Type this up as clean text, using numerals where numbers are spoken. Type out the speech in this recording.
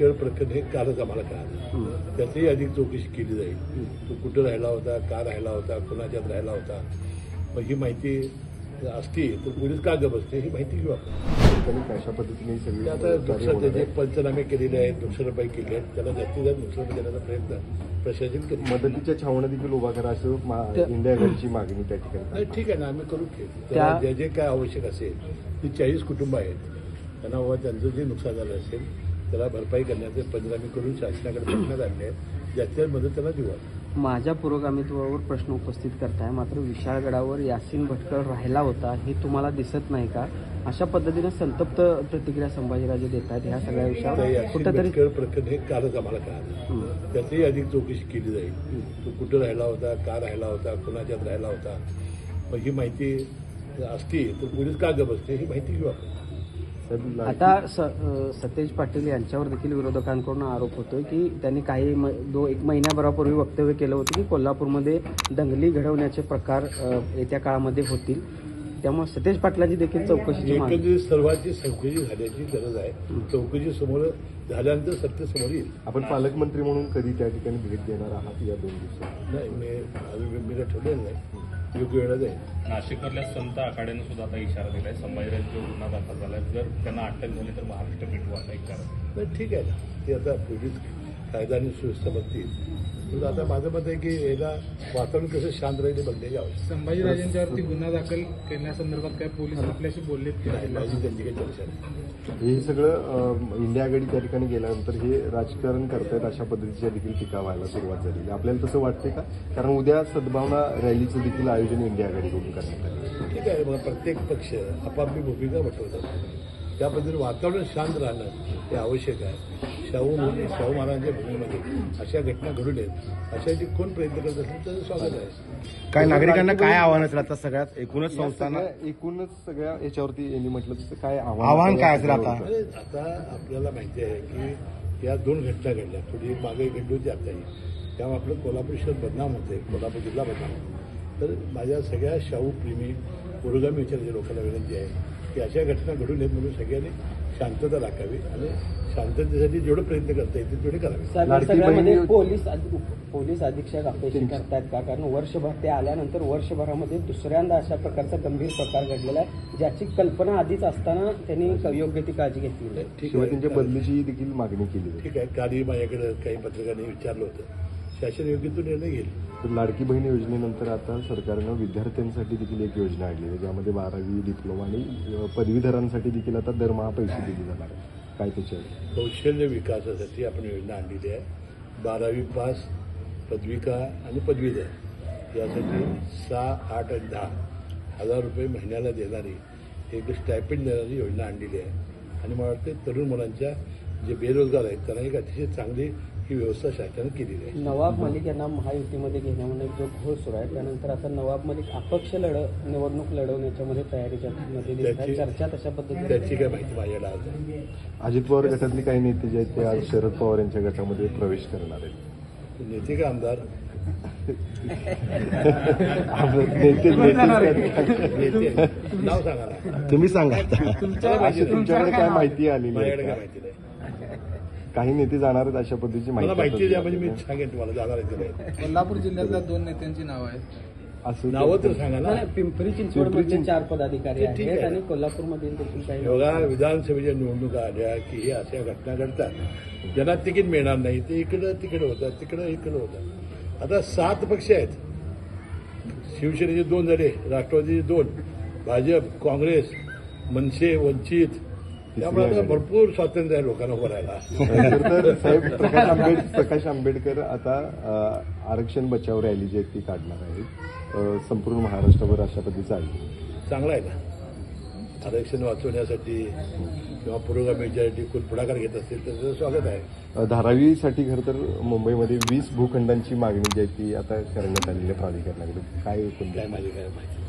भटकळ प्रकरण हे कालच आम्हाला कळालं. त्यातही अधिक चौकशी केली जाईल. तो कुठं राहिला होता, का राहिला होता, कुणाच्यात राहिला होता, मग ही माहिती असती तर पोलीस का गप बसते ही माहिती घेऊ आपण. कशा पद्धतीने सगळी आता नुकसान जे पंचनामे केलेले आहेत, नुकसानभरपाई केली आहे, त्याला जास्तीत जास्त नुकसान देण्याचा प्रयत्न प्रशासन करेल. मदतीच्या छावण्या देखील उभा करा असं इंडिया गेटची मागणी त्या ठिकाणी. नाही ठीक आहे ना, आम्ही करू की त्याला जे जे काय आवश्यक असेल ती 40 कुटुंब आहेत त्यांना बाबा त्यांचं जे नुकसान झालं असेल त्याला भरपाई करण्याचे पंचनामे करून शासनाकडे प्रश्न आणले आहेत. जास्तीत मदत त्यांना देऊ. माझ्या पुरोगामित्वावर प्रश्न उपस्थित करताय, मात्र विशाळगडावर यासीन भटकळ राहिला होता हे तुम्हाला दिसत नाही का? अशा पद्धतीने संतप्त प्रतिक्रिया संभाजीराजे देत आहेत. ह्या सगळ्या विषयावर कुठेतरी प्रकरण हे कालच आम्हाला कळालं. त्यातही अधिक चौकशी केली जाईल. तो कुठं राहिला होता, का राहिला होता, कुणाच्यात राहिला होता, मग ही माहिती असती तर पोलीस का गप बसते ही माहिती घेऊ आपण. आता सतेज पाटील यांच्यावर देखील विरोधकांकडून आरोप होतोय की त्यांनी काही एक महिन्याभरापूर्वी वक्तव्य केलं होतं की कोल्हापूरमध्ये दंगली घडवण्याचे प्रकार येत्या काळामध्ये होतील. त्यामुळे सतेज पाटलांची देखील चौकशीची एकंदरीत सर्वांची चौकशी झाल्याची गरज आहे. चौकशी समोर झाल्यानंतर सत्य समोर येईल. आपण पालकमंत्री म्हणून कधी त्या ठिकाणी भेट देणार आहात या 2 दिवसात? नाही, मी ठरलेलं नाही. योग्य वेळा जाईल. नाशिकमधल्या संत आखाड्यानं सुद्धा आता इशारा दिलाय. संभाजीराजे गुन्हा दाखल झालाय, जर त्यांना अटक झाली तर महाराष्ट्र भेटू असा इशारा. नाही ठीक आहे ना, ते आता पोलीस कायदा आणि सुव्यवस्था बघतील. पण आता माझं मत आहे की याला वातावरण कसं शांत राहील हे बघण्याची आवश्यकता. संभाजीराजेंच्यावरती गुन्हा दाखल करण्यासंदर्भात काय पोलीस आपल्याशी बोललेत की माझी त्यांची काही चर्चा नाही. हे सगळं इंडिया आघाडी त्या ठिकाणी गेल्यानंतर हे राजकारण करतायत अशा पद्धतीच्या देखील टीका व्हायला सुरुवात झालेली. आपल्याला तसं वाटते का? कारण उद्या सद्भावना रॅलीचं देखील आयोजन इंडिया आघाडीकडून करण्यात आलं. ठीक आहे, मग प्रत्येक पक्ष आपापली भूमिका वठवतात. त्याबद्दल वातावरण शांत राहणं हे आवश्यक आहे. शाहू महाराजांच्या भूमीमध्ये अशा घटना घडू नयेत अशाची कोण प्रयत्न करत असेल त्याचं स्वागत आहे. काय नागरिकांना काय आव्हान असेल आता सगळ्यात एकूणच संस्थांना एकूणच सगळ्या याच्यावरती यांनी म्हटलं तसं काय आव्हान काय असेल आता? आता आपल्याला माहिती आहे की या 2 घटना घडल्या. थोडी मागे घडली होती आताही. त्यामुळे आपलं कोल्हापूर शहर बदनाम होते, कोल्हापूर जिल्हा बदनाम. तर माझ्या सगळ्या शाहू प्रेमी पुरोगामी विचाराच्या लोकांना विनंती आहे की अशा घटना घडू नयेत म्हणून सगळ्यांनी शांतता राखावी आणि शांततेसाठी जेवढे प्रयत्न करता येतील तेवढे करावे. सगळ्यामध्ये पोलीस अधीक्षक अपेक्षा करतायत का? कारण वर्षभर ते आल्यानंतर वर्षभरामध्ये दुसऱ्यांदा अशा प्रकारचा गंभीर प्रकार घडलेला आहे ज्याची कल्पना आधीच असताना त्यांनी योग्य ती काळजी घेतली आहे. ठीक आहे, त्यांच्या बदलीची देखील मागणी केली. ठीक आहे. कालही माझ्याकडे काही पत्रकारांनी विचारलं होतं. शासन योग्य तो निर्णय घेईल. तर लाडकी बहीण योजनेनंतर आता सरकारनं विद्यार्थ्यांसाठी देखील एक योजना आणली आहे ज्यामध्ये 12वी डिप्लोमा आणि पदवीधरांसाठी देखील आता दरमहा पैसे दिले जाणार आहे. काय त्याच्या कौशल्य विकासासाठी आपण योजना आणलेली आहे. 12वी पास, पदविका आणि पदवीधर यासाठी 6, 8 आणि 10 हजार रुपये महिन्याला देणारी एक स्टायपेंड देणारी योजना आणलेली आहे. आणि मला वाटते तरुण मुलांच्या जे बेरोजगार आहेत त्यांना एक अतिशय चांगली ही व्यवस्था शासनानं केलेली आहे. नवाब मलिक यांना महायुतीमध्ये घेण्यामध्ये जो घोळ सुरू आहे त्यानंतर आता नवाब मलिक अपक्ष निवडणूक लढवण्याच्या मध्ये तयारीच्या मध्ये चर्चा तशा पद्धतीने त्याची काय माहिती माझ्याकडे आज आहे. अजित पवार गटातले काही नेते जे आहेत ते आज शरद पवार यांच्या गटामध्ये प्रवेश करणार आहेत. नेते का आमदार? नेते नाव सांगा ना. तुम्ही सांगा. तुमच्याकडे काय माहिती आलेली माझ्याकडे काय आहे? माहिती नाही. काही नेते जाणार आहेत अशा पद्धतीची मला माहिती द्या म्हणजे मी माहिती सांगेन तुम्हाला जाणार आहे की नाही. कोल्हापूर जिल्ह्यातल्या 2 नेत्यांची नावं आहेत. असं नावं तर सांगा ना. पिंपरी चिंचवडमध्ये 4 पदाधिकारी आहेत आणि कोल्हापूरमधील देखील काही बघा, विधानसभेच्या निवडणुका आल्या की हे अशा घटना घडतात. ज्यांना तिकीट मिळणार नाही ते इकडं तिकडं होतात, तिकडं इकडं होतात. आता 7 पक्ष आहेत. शिवसेनेचे 2 झाले, राष्ट्रवादीचे 2, भाजप, काँग्रेस, मनसे, वंचित. त्यामुळे आता भरपूर स्वातंत्र्य आहे लोकांना उभं राहायला. तर साहेब प्रकाश आंबेडकर आता आरक्षण बचाव रॅली जी आहे ती काढणार आहेत संपूर्ण महाराष्ट्रावर अशा पद्धतीचं आहे. चांगला आहे ना. आरक्षण वाचवण्यासाठी किंवा पुरोगामी विचारासाठी कोण पुढाकार घेत असतील त्याचं स्वागत आहे. धारावीसाठी खरं तर मुंबईमध्ये 20 भूखंडांची मागणी जी आहे ती आता करण्यात आलेली आहे प्राधिकरणाकडे. काय माझी काय माहिती